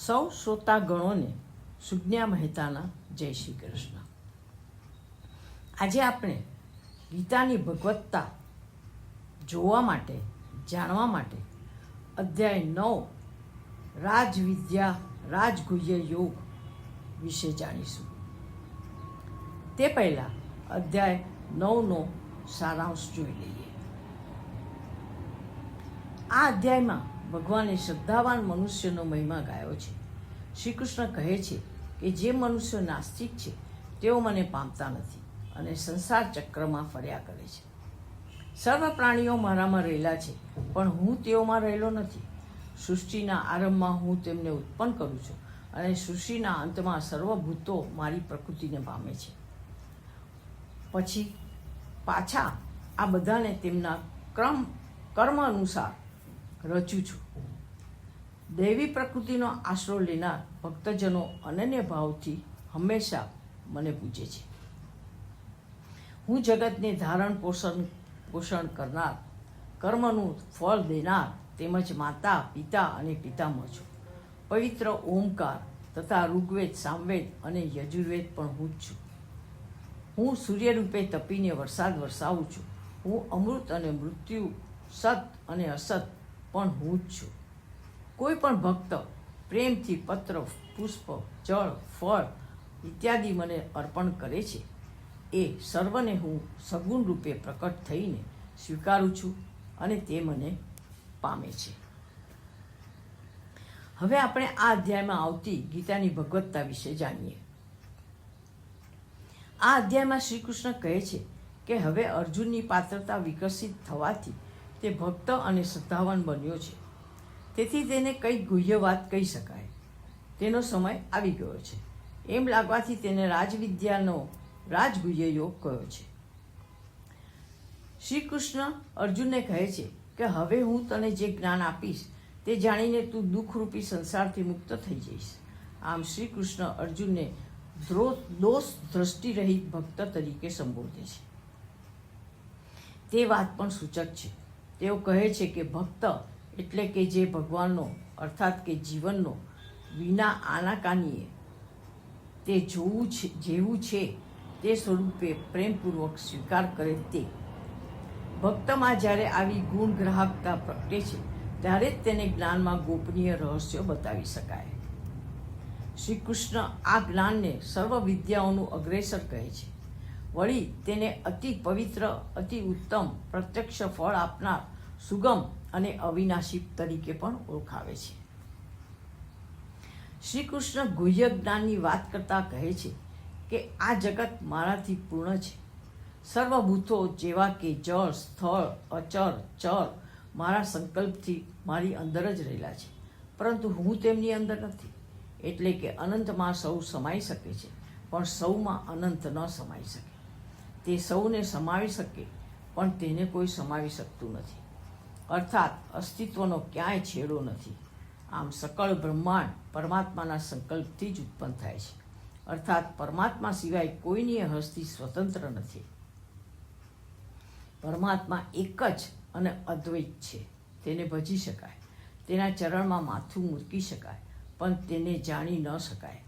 સૌ શ્રોતાગણોને સુજ્ઞા મહેતાના જય શ્રી કૃષ્ણ. આજે આપણે ગીતાની ભગવત્તા જોવા માટે, જાણવા માટે અધ્યાય 9 રાજવિદ્યા રાજગુહ્ય યોગ વિશે જાણીશું. તે પહેલાં અધ્યાય 9નો સારાંશ જોઈ લઈએ. આ અધ્યાયમાં ભગવાને શ્રદ્ધાવાન મનુષ્યનો મહિમા ગાયો છે. શ્રી કૃષ્ણ કહે છે કે જે મનુષ્યો નાસ્તિક છે તેઓ મને પામતા નથી અને સંસાર ચક્રમાં ફર્યા કરે છે. સર્વ પ્રાણીઓ મારામાં રહેલા છે, પણ હું તેઓમાં રહેલો નથી. સૃષ્ટિના આરંભમાં હું તેમને ઉત્પન્ન કરું છું અને સૃષ્ટિના અંતમાં સર્વભૂતો મારી પ્રકૃતિને પામે છે. પછી પાછા આ બધાને તેમના કર્મ અનુસાર રચું છું. દૈવી પ્રકૃતિનો આશરો લેનાર ભક્તજનો અનન્ય ભાવથી હંમેશા મને પૂજે છે. હું જગતને ધારણ પોષણ કરનાર, કર્મનું ફળ દેનાર, તેમજ માતા, પિતા અને પિતામહ છું. પવિત્ર ઓમકાર તથા ઋગ્વેદ, સામવેદ અને યજુર્વેદ પણ હું જ છું. હું સૂર્ય રૂપે તપીને વરસાદ વરસાવું છું. હું અમૃત અને મૃત્યુ, સત અને અસત પણ હું જ છું. કોઈ પણ ભક્ત પ્રેમથી પત્ર, પુષ્પ, જળ, ફળ ઇત્યાદિ મને અર્પણ કરે છે, એ સર્વને હું સગુણ રૂપે પ્રકટ થઈને સ્વીકારું છું અને તે મને પામે છે. હવે આપણે આ અધ્યાયમાં આવતી ગીતાની ભગવત્તા વિશે જાણીએ. આ અધ્યાયમાં શ્રી કૃષ્ણ કહે છે કે હવે અર્જુનની પાત્રતા વિકસિત થવાથી તે ભક્ત અને શ્રદ્ધાવાન બન્યો છે. તેથી તેને કંઈક ગુહ્ય વાત કહી શકાય તેનો સમય આવી ગયો છે. એમ લાગવાથી તેને રાજવિદ્યાનો રાજગુહ્ય યોગ કહ્યો છે. શ્રી કૃષ્ણ અર્જુનને કહે છે કે હવે હું તને જે જ્ઞાન આપીશ તે જાણીને તું દુઃખરૂપી સંસારથી મુક્ત થઈ જઈશ. આમ શ્રી કૃષ્ણ અર્જુનને દોષ દ્રષ્ટિરહિત ભક્ત તરીકે સંબોધે છે. તે વાત પણ સૂચક છે. તેઓ કહે છે કે ભક્ત એટલે કે જે ભગવાનનો અર્થાત કે જીવનનો વિના આનાકાનીએ તે જેવું છે તે સ્વરૂપે પ્રેમપૂર્વક સ્વીકાર કરે તે. ભક્તમાં જ્યારે આવી ગુણ ગ્રાહકતા પ્રગટે છે ત્યારે જ તેને જ્ઞાનમાં ગોપનીય રહસ્યો બતાવી શકાય. શ્રી કૃષ્ણ આ જ્ઞાનને સર્વ વિદ્યાઓનું અગ્રેસર કહે છે. વળી તેને અતિ પવિત્ર, અતિ ઉત્તમ, પ્રત્યક્ષ ફળ આપનાર, સુગમ અને અવિનાશી તરીકે પણ ઓળખાવે છે. શ્રી કૃષ્ણ ગુહ્ય જ્ઞાનની વાત કરતા કહે છે કે આ જગત મારાથી પૂર્ણ છે. સર્વભૂતો જેવા કે જળ, સ્થળ, અચર, ચર મારા સંકલ્પથી મારી અંદર જ રહેલા છે, પરંતુ હું તેમની અંદર નથી. એટલે કે અનંતમાં સૌ સમાઈ શકે છે, પણ સૌમાં અનંત ન સમાઈ શકે. તે સૌને સમાવી શકે, પણ તેને કોઈ સમાવી શકતું નથી. અર્થાત અસ્તિત્વનો ક્યાંય છેડો નથી. આમ સકળ બ્રહ્માંડ પરમાત્માના સંકલ્પથી જ ઉત્પન્ન થાય છે. અર્થાત પરમાત્મા સિવાય કોઈની હસ્તી સ્વતંત્ર નથી. પરમાત્મા એક જ અને અદ્વૈત છે. તેને ભજી શકાય, તેના ચરણમાં માથું મૂકી શકાય, પણ તેને જાણી ન શકાય.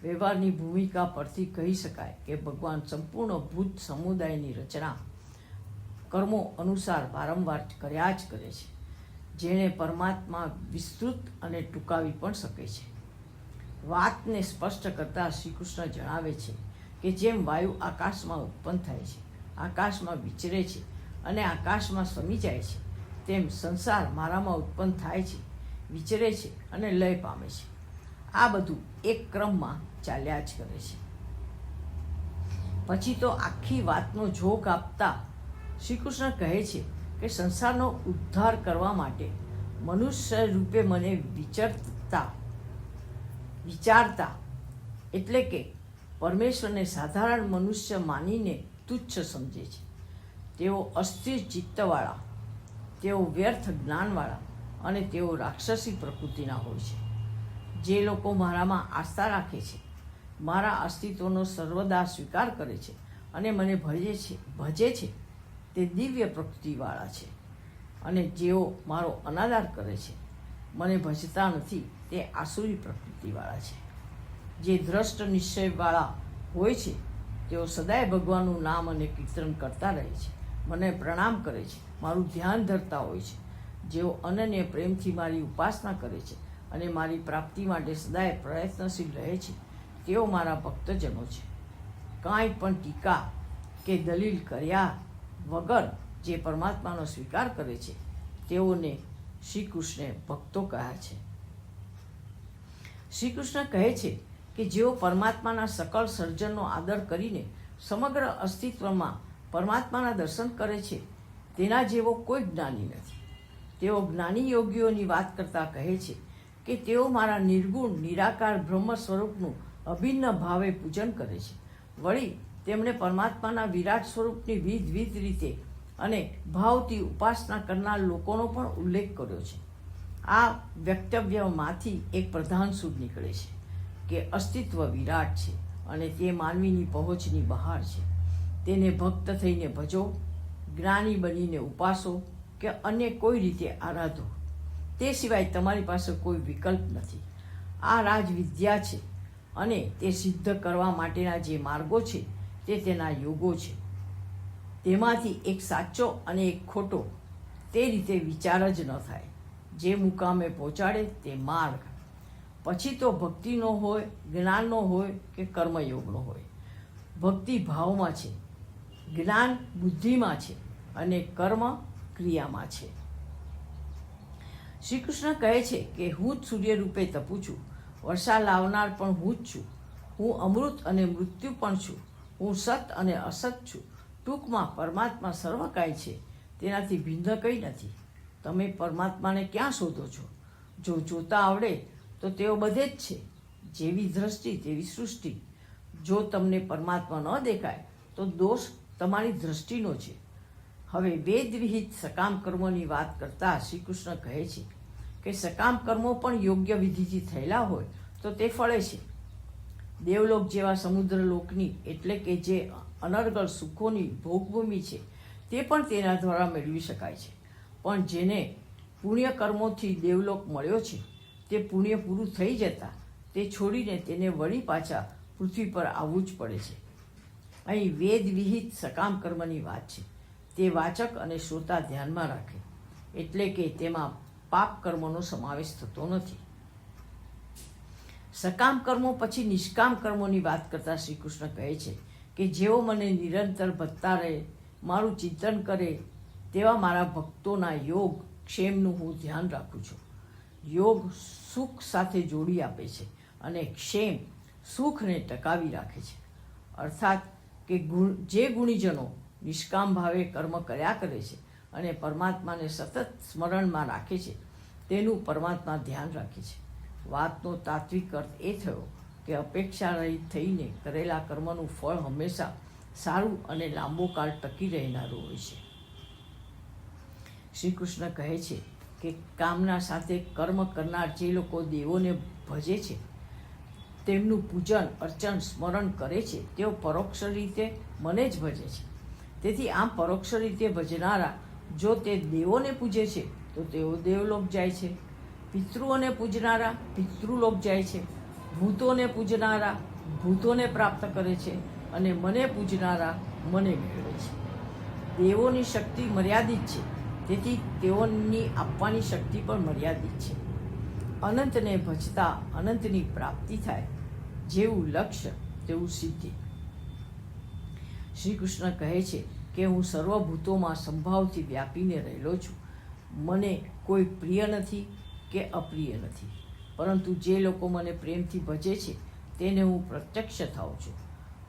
વ્યવહારની ભૂમિકા પરથી કહી શકાય કે ભગવાન સંપૂર્ણ ભૂત સમુદાયની રચના કર્મો અનુસાર વારંવાર કર્યા જ કરે છે, જેણે પરમાત્મા વિસ્તૃત અને ટૂંકાવી પણ શકે છે. વાતને સ્પષ્ટ કરતા શ્રી કૃષ્ણ જણાવે છે કે જેમ વાયુ આકાશમાં ઉત્પન્ન થાય છે, આકાશમાં વિચરે છે અને આકાશમાં સમી જાય છે, તેમ સંસાર મારામાં ઉત્પન્ન થાય છે, વિચરે છે અને લય પામે છે. આ બધું એક ક્રમમાં ચાલ્યા જ કરે છે. પછી તો આખી વાતનો જોગ આપતા શ્રી કૃષ્ણ કહે છે કે સંસારનો ઉદ્ધાર કરવા માટે મનુષ્ય રૂપે મને વિચારતા એટલે કે પરમેશ્વરને સાધારણ મનુષ્ય માનીને તુચ્છ સમજે છે. તેઓ અસ્થિર ચિત્તવાળા, તેઓ વ્યર્થ જ્ઞાનવાળા અને તેઓ રાક્ષસી પ્રકૃતિના હોય છે. જે લોકો મારામાં આસ્થા રાખે છે, મારા અસ્તિત્વનો સર્વદા સ્વીકાર કરે છે અને મને ભજે છે તે દિવ્ય પ્રકૃતિવાળા છે. અને જેઓ મારો અનાદર કરે છે, મને ભજતા નથી તે આસુરી પ્રકૃતિવાળા છે. જે દ્રષ્ટ નિશ્ચયવાળા હોય છે તેઓ સદાય ભગવાનનું નામ અને કીર્તન કરતા રહે છે, મને પ્રણામ કરે છે, મારું ધ્યાન ધરતા હોય છે. જેઓ અનન્ય પ્રેમથી મારી ઉપાસના કરે છે અને મારી પ્રાપ્તિ માટે સદાય પ્રયત્નશીલ રહે છે તેઓ મારા ભક્તજનો છે. કાંઈ પણ ટીકા કે દલીલ કર્યા વગર જે પરમાત્માનો સ્વીકાર કરે છે તેઓને શ્રી કૃષ્ણે ભક્તો કહ્યા છે. શ્રી કૃષ્ણ કહે છે કે જેઓ પરમાત્માના સકળ સર્જનનો આદર કરીને સમગ્ર અસ્તિત્વમાં પરમાત્માના દર્શન કરે છે તેના જેવો કોઈ જ્ઞાની નથી. તેઓ જ્ઞાની યોગીઓની વાત કરતા કહે છે કે તેઓ મારા નિર્ગુણ નિરાકાર બ્રહ્મ સ્વરૂપનું અભિન્ન ભાવે પૂજન કરે છે. વળી તેમણે પરમાત્માના વિરાટ સ્વરૂપની વિવિધ રીતે અને ભાવથી ઉપાસના કરનાર લોકોનો પણ ઉલ્લેખ કર્યો છે. આ વક્તવ્યમાંથી એક પ્રધાન સૂર નીકળે છે કે અસ્તિત્વ વિરાટ છે અને તે માનવીની પહોંચની બહાર છે. તેને ભક્ત થઈને ભજો, જ્ઞાની બનીને ઉપાસો કે અન્ય કોઈ રીતે આરાધો. તે સિવાય તમારી પાસે કોઈ વિકલ્પ નથી. આ રાજવિદ્યા છે અને તે સિદ્ધ કરવા માટેના જે માર્ગો છે તે તેના યોગો છે. તેમાંથી એક સાચો અને એક ખોટો તે રીતે વિચાર જ ન થાય. જે મુકામે પહોંચાડે તે માર્ગ. પછી તો ભક્તિનો હોય, જ્ઞાનનો હોય કે કર્મયોગનો હોય. ભક્તિ ભાવમાં છે, જ્ઞાન બુદ્ધિમાં છે અને કર્મ ક્રિયામાં છે. શ્રી કૃષ્ણ કહે છે કે હું જ સૂર્ય રૂપે તપું છું, વર્ષા લાવનાર પણ હું જ છું, હું અમૃત અને મૃત્યુ પણ છું, હું સત અને અસત છું. ટૂંકમાં પરમાત્મા સર્વકાય છે, તેનાથી ભિન્ન કંઈ નથી. તમે પરમાત્માને ક્યાં શોધો છો? જો જોતા આવડે તો તેઓ બધે જ છે. જેવી દ્રષ્ટિ તેવી સૃષ્ટિ. જો તમને પરમાત્મા ન દેખાય તો દોષ તમારી દ્રષ્ટિનો છે. હવે વેદ વિહિત સકામ કર્મોની વાત કરતા શ્રી કૃષ્ણ કહે છે કે સકામ કર્મો પણ યોગ્ય વિધિથી થયેલા હોય તો તે ફળે છે. દેવલોક જેવા સમુદ્રલોકની એટલે કે જે અનર્ગળ સુખોની ભોગભૂમિ છે તે પણ તેના દ્વારા મેળવી શકાય છે. પણ જેને પુણ્ય કર્મોથી દેવલોક મળ્યો છે તે પુણ્ય પૂરું થઈ જતા તે છોડીને તેને વળી પાછા પૃથ્વી પર આવવું જ પડે છે. અહીં વેદ વિહિત સકામ કર્મની વાત છે. તે વાચક અને શ્રોતા ધ્યાનમાં રાખે, એટલે કે તેમાં પાપ કર્મોનો સમાવેશ થતો નથી. સકામ કર્મો પછી નિષ્કામ કર્મોની વાત કરતા શ્રી કૃષ્ણ કહે છે કે જેઓ મને નિરંતર ભજતા રહે, મારું ચિંતન કરે તેવા મારા ભક્તોના યોગ ક્ષેમનું હું ધ્યાન રાખું છું. યોગ સુખ સાથે જોડી આપે છે અને ક્ષેમ સુખને ટકાવી રાખે છે. અર્થાત કે જે ગુણીજનો નિષ્કામ ભાવે કર્મ કર્યા કરે છે અને પરમાત્માને સતત સ્મરણમાં રાખે છે તેનું પરમાત્મા ધ્યાન રાખે છે. વાતનો તાત્વિક અર્થ એ થયો કે અપેક્ષા રહિત થઈને કરેલા કર્મનું ફળ હંમેશા સારું અને લાંબો કાળ ટકી રહેનારું હોય છે. શ્રી કૃષ્ણ કહે છે કે કામના સાથે કર્મ કરનાર જે લોકો દેવોને ભજે છે, તેમનું પૂજન અર્ચન સ્મરણ કરે છે, તેઓ પરોક્ષ રીતે મને જ ભજે છે. તેથી આમ પરોક્ષ રીતે ભજનારા જો તે દેવોને પૂજે છે તો તેઓ દેવલોક જાય છે, પિતૃઓને પૂજનારા પિતૃલોક જાય છે, ભૂતોને પૂજનારા ભૂતોને પ્રાપ્ત કરે છે અને મને પૂજનારા મને મેળવે છે. દેવોની શક્તિ મર્યાદિત છે, તેથી તેઓની આપવાની શક્તિ પણ મર્યાદિત છે. અનંતને ભજતા અનંતની પ્રાપ્તિ થાય. જેવું લક્ષ્ય તેવું સિદ્ધિ. શ્રી કૃષ્ણ કહે છે કે હું સર્વભૂતોમાં સંભાવથી વ્યાપીને રહેલો છું. મને કોઈ પ્રિય નથી કે અપ્રિય નથી, પરંતુ જે લોકો મને પ્રેમથી ભજે છે તેને હું પ્રત્યક્ષ થાઉં છું.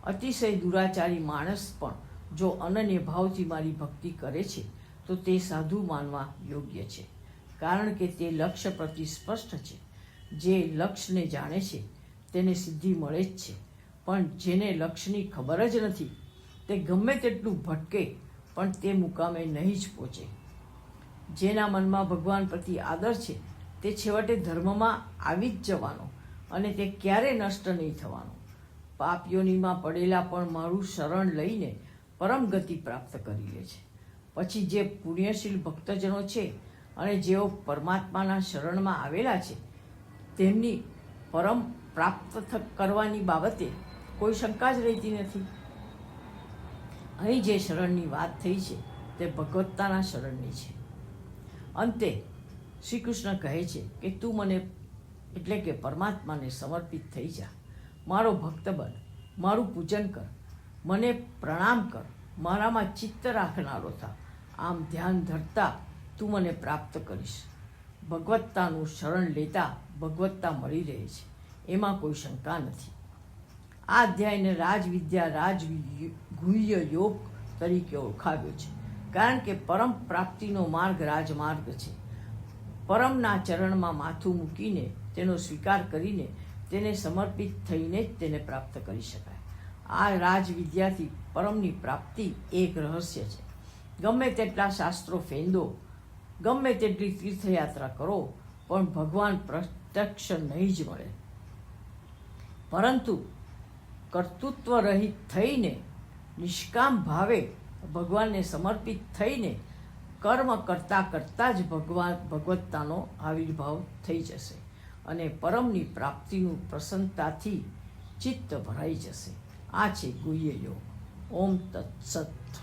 અતિશય દુરાચારી માણસ પણ જો અનન્ય ભાવથી મારી ભક્તિ કરે છે તો તે સાધુ માનવા યોગ્ય છે, કારણ કે તે લક્ષ્ય પ્રતિ સ્પષ્ટ છે. જે લક્ષ્યને જાણે છે તેને સિદ્ધિ મળે જ છે, પણ જેને લક્ષ્યની ખબર જ નથી તે ગમે તેટલું ભટકે પણ તે મુકામે નહીં જ પહોંચે. જેના મનમાં ભગવાન પ્રતિ આદર છે તે છેવટે ધર્મમાં આવી જ જવાનો અને તે ક્યારે નષ્ટ નહીં થવાનો. પાપયોનીમાં પડેલા પણ મારું શરણ લઈને પરમ ગતિ પ્રાપ્ત કરી લે છે. પછી જે પુણ્યશીલ ભક્તજનો છે અને જેઓ પરમાત્માના શરણમાં આવેલા છે તેમની પરમ પ્રાપ્ત કરવાની બાબતે કોઈ શંકા જ રહેતી નથી. અહીં જે શરણની વાત થઈ છે તે ભગવત્તાના શરણની છે. અંતે શ્રી કૃષ્ણ કહે છે કે તું મને એટલે કે પરમાત્માને સમર્પિત થઈ જા, મારો ભક્ત બન, મારું પૂજન કર, મને પ્રણામ કર, મારામાં ચિત્ત રાખનારો થા. આમ ધ્યાન ધરતા તું મને પ્રાપ્ત કરીશ. ભગવત્તાનું શરણ લેતા ભગવત્તા મળી રહે છે, એમાં કોઈ શંકા નથી. આ અધ્યાયને રાજવિદ્યા રાજગુહ્ય યોગ તરીકે ઓળખાવ્યો છે, કારણ કે પરમ પ્રાપ્તિનો માર્ગ રાજમાર્ગ છે. પરમના ચરણમાં માથું મૂકીને તેનો સ્વીકાર કરીને તેને સમર્પિત થઈને જ તેને પ્રાપ્ત કરી શકાય. આ રાજવિદ્યાથી પરમની પ્રાપ્તિ એક રહસ્ય છે. ગમે તેટલા શાસ્ત્રો ફેંદો, ગમે તેટલી તીર્થયાત્રા કરો, પણ ભગવાન પ્રત્યક્ષ નહીં જ મળે. પરંતુ કર્તૃત્વ રહિત થઈને, નિષ્કામ ભાવે ભગવાનને સમર્પિત થઈને કર્મ કરતાં કરતાં જ ભગવત્તાનો આવિર્ભાવ થઈ જશે અને પરમની પ્રાપ્તિનું પ્રસન્નતાથી ચિત્ત ભરાઈ જશે. આ છે ગુહ્ય યોગ. ઓમ તત્સત.